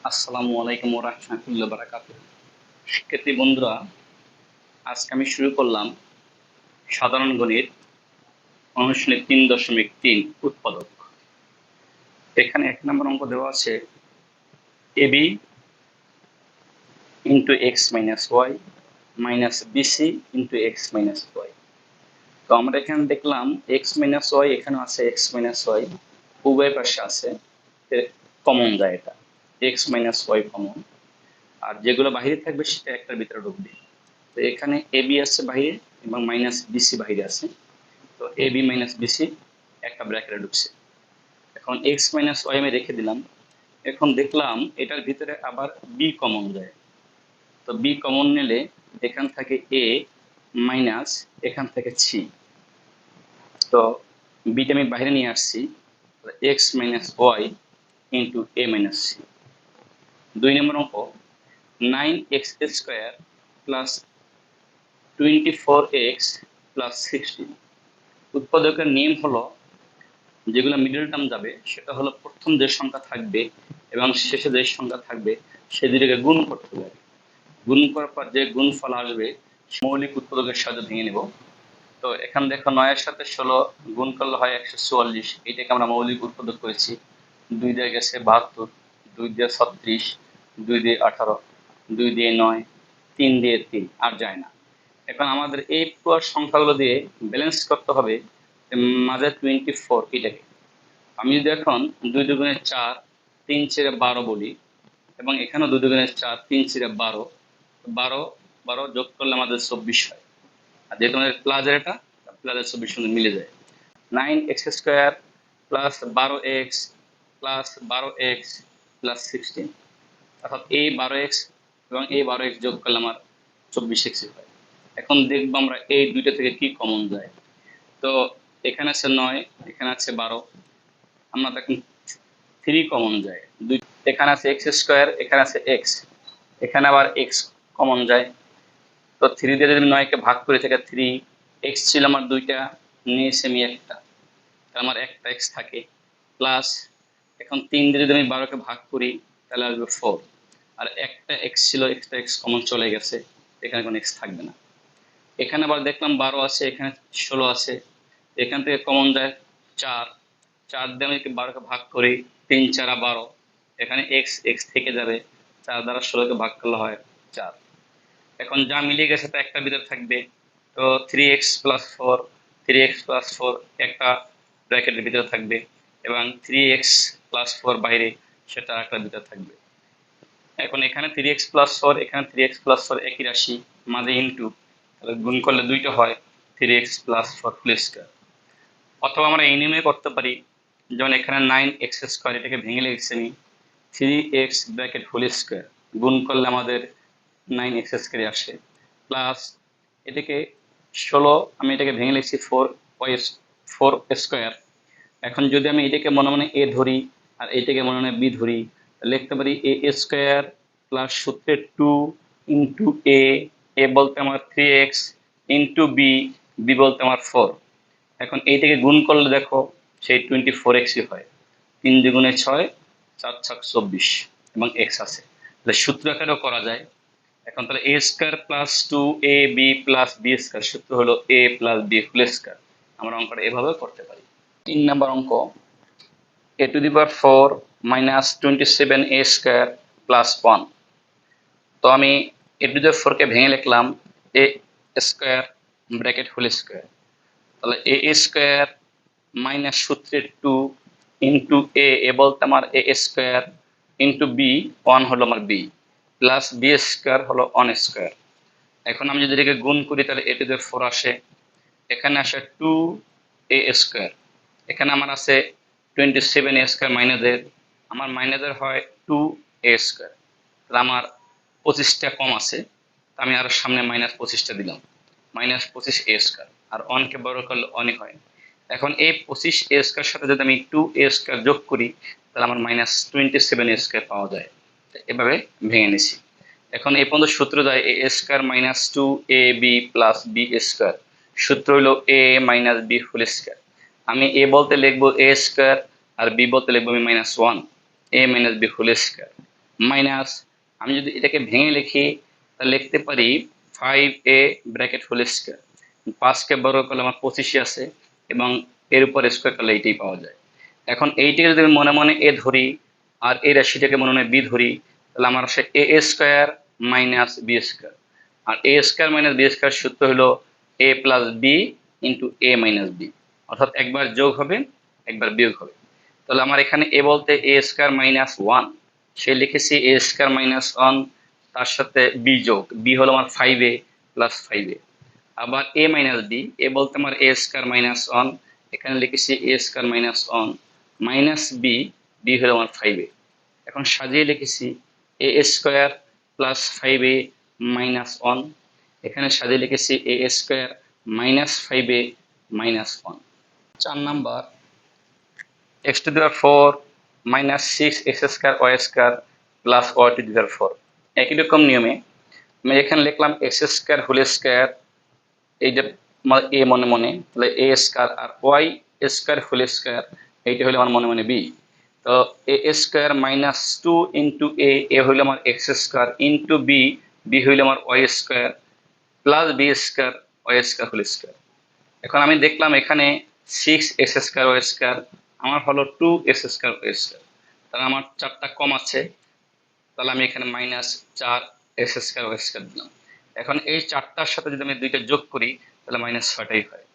আসসালামু আলাইকুম ওয়া রাহমাতুল্লাহি ওয়া বারাকাতুহু। শিক্ষার্থী বন্ধুরা, আজকে আমি শুরু করলাম সাধারণ গণিত অনুশীলনী ৩.৩ উৎপাদক। এখানে ১ নম্বর অঙ্ক দেওয়া আছে ab into x minus y minus bc into x minus y। তো আমরা এখানে দেখলাম x minus y, এখানে আছে x minus y, উভয় পাশে আছে, কমন যায়, এটা x minus y কমন, আর যেগুলো বাইরে থাকবে সেটা একটার ভিতরে ঢুকবে। তো এখানে ab আছে বাইরে এবং মাইনাস বিসি বাইরে আছে, তো ab মাইনাস বিসি একটা ব্র্যাকেটে ঢুকছে। এখন এক্স মাইনাস ওয়াই আমি রেখে দিলাম। এখন দেখলাম এটার ভিতরে আবার বি কমন যায়, তো বি কমন নিলে এখান থেকে এ মাইনাস এখান থেকে সি, তো বিটা আমি বাইরে নিয়ে আসছি, এক্স মাইনাস ওয়াই ইন্টু এ মাইনাস সি। ২ নম্বর অঙ্ক 9x square plus 24x plus 16। উৎপাদকের নিয়ম হলো যেগুলো মিডল টার্ম যাবে সেটা হলো প্রথম যে সংখ্যা থাকবে এবং শেষে যে সংখ্যা থাকবে সে দুটোকে গুণ করতে হবে। গুণ করার পর যে গুণফল আসবে মৌলিক উৎপাদকের সাহায্যে ভেঙে নেব। তো এখানে দেখো 9 এর সাথে 16 গুণ করলে হয় 144, এটাকে আমরা মৌলিক উৎপাদক করেছি। 2 দিয়ে গেছে 72, 2 দিয়ে 36, 2 দিয়ে 18, 2 দিয়ে 9, 3 দিয়ে 3, আর যায় না। এখন আমাদের এই পুরো সংখ্যাগুলো দিয়ে ব্যালেন্স করতে হবে মাঝে 24 এটাকে। আমি যদি এখন 2 দুগুণে 4, 3 ছেড়ে 12 বলি, এবং এখানেও 2 দুগুণে 4, 3 ছেড়ে 12, 12 12 যোগ করলে আমাদের 24 হয়। আর যেহেতু আমাদের প্লাসের, এটা প্লাসের 24 সঙ্গে মিলে যায়। 9x square plus 12x plus 12x plus 16, অর্থাৎ এই 12x এবং এই 12x যোগ করলে আমার 24x হয়। এখন দেখবো আমরা এই দুইটা থেকে কি কমন যায়। তো এখানে আছে 9, এখানে আছে 12, আমরা দেখুন 3 কমন যায়। এখানে আছে এক্স স্কোয়ার, এখানে আছে এক্স, এখানে আবার এক্স কমন যায়। তো 3 দিয়ে যদি 9কে ভাগ করে থাকে 3, এক্স ছিল আমার 2টা, নিয়েছি আমি একটা, আমার একটা এক্স থাকে, প্লাস এখন 3 দিয়ে যদি আমি 12কে ভাগ করি তাহলে আসবে 4, আর একটা এক্স ছিল, একটা এক্স কমন চলে গেছে, এখানে কোনো এক্স থাকবে না। এখানে আবার দেখলাম 12 আছে, এখানে 16 আছে, এখান থেকে কমন যায় 4, 4 দিয়ে আমি 12কে ভাগ করি, 3 4 12, এখানে এক্স এক্স থেকে যাবে, 4 দ্বারা 16কে ভাগ করলে হয় 4। এখন যা মিলে গেছে তা একটা ভিতরে থাকবে, তো 3x প্লাস 4, 3x প্লাস 4 একটা ব্র্যাকেটের ভিতরে থাকবে, এবং 3x প্লাস 4 বাইরে, সেটা একটা ভিতরে থাকবে। এখন এখানে 3x প্লাস 4, এখানে 3x প্লাস 4 একই রাশি, মাঝে ইনটু, তাহলে গুণ করলে দুইটা হয় 3x প্লাস 4 হোল স্কয়ার। অথবা আমরা এই নিয়মে করতে পারি, যেমন এখানে 9x স্কোয়ার, এটাকে ভেঙে লিখছি আমি 3x ব্র্যাকেট হোল স্কয়ার, গুণ করলে আমাদের 9x স্কয়ার আসে, প্লাস এটাকে 16, আমি এটাকে ভেঙে লিখছি 4 স্কয়ার। এখন যদি আমি এটাকে মনে মনে এ ধরি আর এটাকে মনে মনে বি ধরি, লিখতে পারি এ স্কয়ার প্লাস সূত্রে 2 ইন্টু এ বলতে আমার 3x ইন্টু বি, বি বলতে আমার 4। এখন এইটাকে গুণ করলে দেখো সেই 24xই হয়, 3 দ্বিগুণে 6, 4 6 24, এবং এক্স আছে, তাহলে সূত্র আকারেও করা যায়। এখন তাহলে এ square plus 2ab plus B square, সূত্র হলো a plus B whole square. আমরা অঙ্কটা এভাবে করতে পারি। 3 নম্বর অঙ্ক a to the power 4 minus 27a square plus 1। তো আমি a টু দি পাওয়ার 4 কে ভেঙে লিখলাম a square bracket whole square, তাহলে a স্কয়ার মাইনাস সূত্রে 2 ইন্টু এ বলতে আমার এ স্কয়ার ইন্টু বি, 1 হলো আমার বি, প্লাস বি স্কয়ার হলো 1 স্কয়ার। এখন আমি যদি এটাকে গুণ করি তাহলে এ টু দি 4 আসে, এখানে আসে 2a স্কয়ার, এখানে আমার আছে 27a স্কয়ার মাইনাসের, আমার মাইনাসের হয় 2a স্কয়ার, তাহলে আমার 25টা কম আছে, আমি আরো সামনে মাইনাস 25টা দিলাম, মাইনাস 25a স্কয়ার, আর 1কে বড় করলে 1ই হয়। এখন এই 25a স্কয়ার সাথে যদি আমি 2a স্কয়ার যোগ করি তাহলে আমার মাইনাস 27a স্কয়ার পাওয়া যায়। এভাবে ভেঙে নিছি। এখন এই পর্যন্ত সূত্র যায় A square minus 2ab plus B square, সূত্র হলো a minus B whole square. আমি a বলতে লিখবো a স্কয়ার, আর b বলতে লিখবো আমি -1, a minus B whole square. Minus, আমি যদি এটাকে ভেঙে লিখি তাহলে লিখতে পারি 5a ব্র্যাকেট হোল স্কয়ার, 5কে বর্গ করলে আমার 25 আছে এবং এর উপর স্কয়ার করলে এইটাই পাওয়া যায়। এখন এইটাকে যদি আমি মনে মনে এ ধরি আর এই রাশিটাকে মনে মনে বি ধরি, তাহলে আমার আসে এ স্কয়ার মাইনাস বি স্কয়ার। আর এ স্কয়ার মাইনাস বি স্কয়ার সূত্র হলো এ প্লাস বি ইন্টু এ মাইনাস বি, অর্থাৎ একবার যোগ হবে একবার বিয়োগ হবে। তাহলে আমার এখানে এ বলতে এ স্কয়ার মাইনাস ওয়ান, সে লিখেছি এ স্কয়ার মাইনাস ওয়ান, তার সাথে বি যোগ, বি হলো আমার 5a প্লাস 5a। আবার এ মাইনাস বি, এ বলতে আমার এ স্কয়ার মাইনাস ওয়ান, এখানে লিখেছি A square minus one minus B, B হলো আমার 5a। এখন সাজিয়ে লিখেছি A square plus 5a minus one, এখানে সাজিয়ে লিখেছি A square minus 5a minus one. 4 number x to the power 4 minus 6x square y square plus y to the power 4। একই রকম নিয়মে আমি এখানে লিখলাম x স্কয়ার হোল স্কয়ার, এইটা এ মনে মনে, তাহলে এ স্কয়ার আর ওয়াই স্কয়ার হোল স্কয়ার, এইটা হলো আমার মনে মনে বি। তো a square minus 2 into a হইলো আমার x square into b, b হইলো আমার y square plus B square y square whole square. এখন আমি দেখলাম এখানে 6x স্কয়ার ওয়াই স্কয়ার, আমার হলো 2x স্কয়ার ওয়াই স্কয়ার, তাহলে আমার 4টা কম আছে, তাহলে আমি এখানে minus 4x square y square দিলাম। এখন এই 4টার সাথে যদি আমি 2টা যোগ করি তাহলে মাইনাস 6টাই হয়।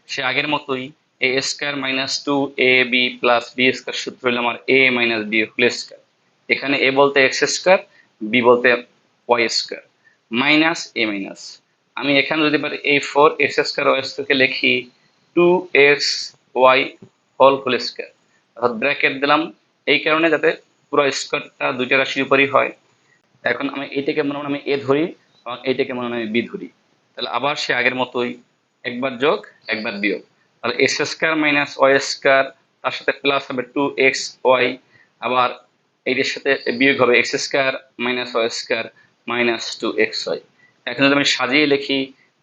সে আগের মতোই A square minus 2ab plus B square সূত্র হলো আমার A minus B whole square. এখানে এ বলতে এক্স স্কয়ার, বি বলতে y square minus A minus, আমি এখানে যদি পারি এই 4x স্কয়ার ওয়াই স্কয়ারকে লিখি 2xy হোল স্কয়ার, অর্থাৎ ব্র্যাকেট দিলাম এই কারণে যাতে পুরো স্কয়ারটা দুইটা রাশির উপরই হয়। এখন আমি এইটাকে মনে মনে আমি এ ধরি এবং এইটাকে মনে মনে আমি বি ধরি, তাহলে আবার সে আগের মতোই একবার যোগ একবার বিয়োগ, তাহলে x square minus y square, তার সাথে প্লাস হবে 2xy, আবার এইটার সাথে বিয়োগ হবে x square minus y square minus 2xy। এখন যদি আমি সাজিয়ে লিখি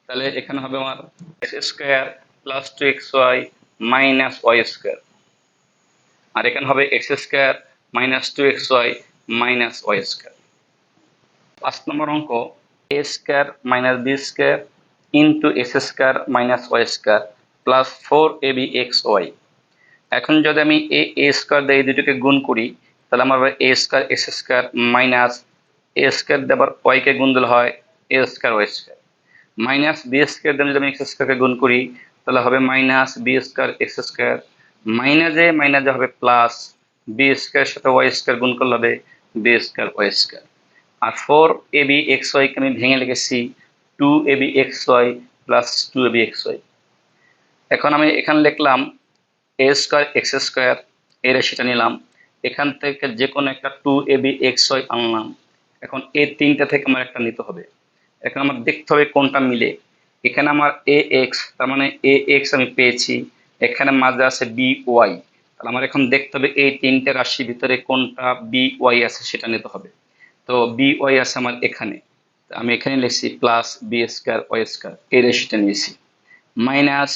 তাহলে এখানে হবে আমার x square plus 2xy minus y square, আর এখানে হবে x square minus 2xy minus y square. 5 number অঙ্ক A square minus B square into x square minus y square plus 4ab xy। এখন যদি আমি এ স্কয়ার দিয়ে এই দুটোকে গুণ করি তাহলে আমার A square x square minus A square দিয়ে আবার ওয়াই কে গুণ দিলে হয় A square y square minus B square দিয়ে যদি আমি এক্স স্কয়ারকে গুণ করি তাহলে হবে minus B square x square মাইনাসে হবে প্লাস বি স্কয়ার সাথে ওয়াই স্কয়ার গুণ করলে হবে বি স্কয়ার ওয়াই স্কয়ার। আর 4ab xy কে আমি ভেঙে লিখেছি 2ab xy plus 2ab xy। এখন আমি এখানে লিখলাম এ স্কয়ার এক্স স্কয়ার, এই রাশিটা নিলাম, এখান থেকে যে কোনো একটা 2ab xy আনলাম। এখন এই তিনটা থেকে আমার একটা নিতে হবে, এখন আমার দেখতে হবে কোনটা মিলে। এখানে আমার এ এক্স, তার মানে এ এক্স আমি পেয়েছি, এখানে মাঝে আছে বি ওয়াই, তাহলে আমার এখন দেখতে হবে এই তিনটে রাশির ভিতরে কোনটা বি ওয়াই আছে সেটা নিতে হবে। তো বি ওয়াই আছে আমার এখানে, আমি এখানে লিখছি plus B square y square, এই রাশিটা নিয়েছি, মাইনাস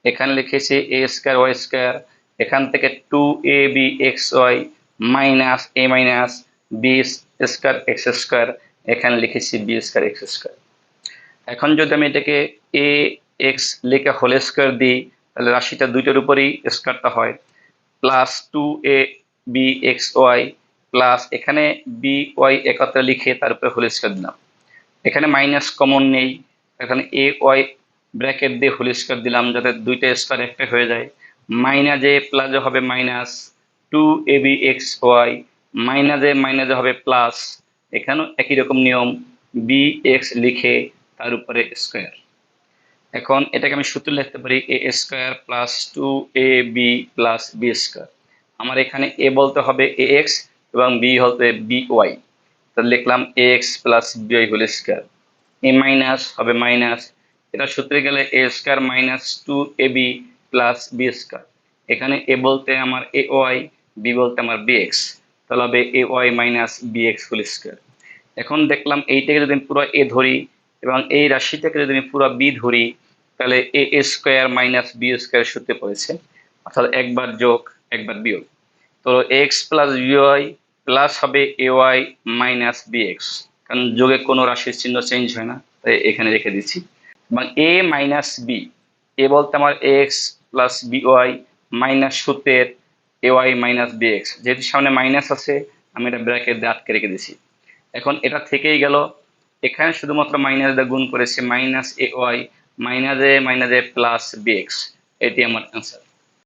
এখানে লিখেছি এ স্কয়ার ওয়াই স্কয়ার, এখান থেকে 2ab xy minus A minus B square x square, এখানে লিখেছি বি স্কয়ার এক্স স্কয়ার। এখন যদি আমি এটাকে এ এক্স লিখে হোল স্কয়ার দিই তাহলে রাশিটা দুইটার উপরেই স্কয়ারটা হয়, প্লাস 2ab xy প্লাস এখানে বি ওয়াই একত্রে লিখে তার উপরে হোল স্কয়ার দিলাম, এখানে মাইনাস কমন নেই, এখানে এ ওয়াই ব্র্যাকেট দিয়ে হোল স্কয়ার দিলাম যাতে দুইটা স্কয়ার একটা হয়ে যায়, মাইনাসে প্লাসে হবে মাইনাস 2ab xy মাইনাসে হবে প্লাস, এখানেও একই রকম নিয়ম বি এক্স লিখে তার উপরে স্কয়ার। এখন এটাকে আমি সূত্র লিখতে পারি A square plus 2ab plus B square. আমার এখানে এ বলতে হবে এ এক্স এবং বি হতে বি ওয়াই, তাহলে লিখলাম A x plus B y whole square, A minus হবে মাইনাস, এটা সূত্রে গেলে A square minus 2ab plus B square, এখানে এ বলতে আমার এ ওয়াই, বি বলতে আমার বি এক্স, তাহলে হবে A y minus B x whole square. এখন দেখলাম এইটাকে যদি আমি পুরো এ ধরি এবং এই রাশিটাকে যদি আমি পুরো বি ধরি তাহলে এ স্কয়ার মাইনাস বি স্কয়ার সূত্রে পড়েছে, অর্থাৎ একবার যোগ একবার বিয়োগ। তো এক্স প্লাস বিওয়াই প্লাস হবে A y minus B x, কারণ যোগে কোনো রাশির চিহ্ন চেঞ্জ হয় না, তাই এখানে রেখে দিচ্ছি। এবং এ মাইনাস বি, এ বলতে আমার x plus B y minus সূত্রের a y minus B x, যেহেতু সামনে মাইনাস আছে আমি এটা ব্র্যাকেট দিয়ে আটকে রেখে দিছি। এখন এটা থেকেই গেল, এখানে শুধুমাত্র মাইনাস দিয়ে গুণ করেছে, মাইনাস এ ওয়াই মাইনাস এ প্লাস বি এক্স, এটি আমার অ্যান্সার।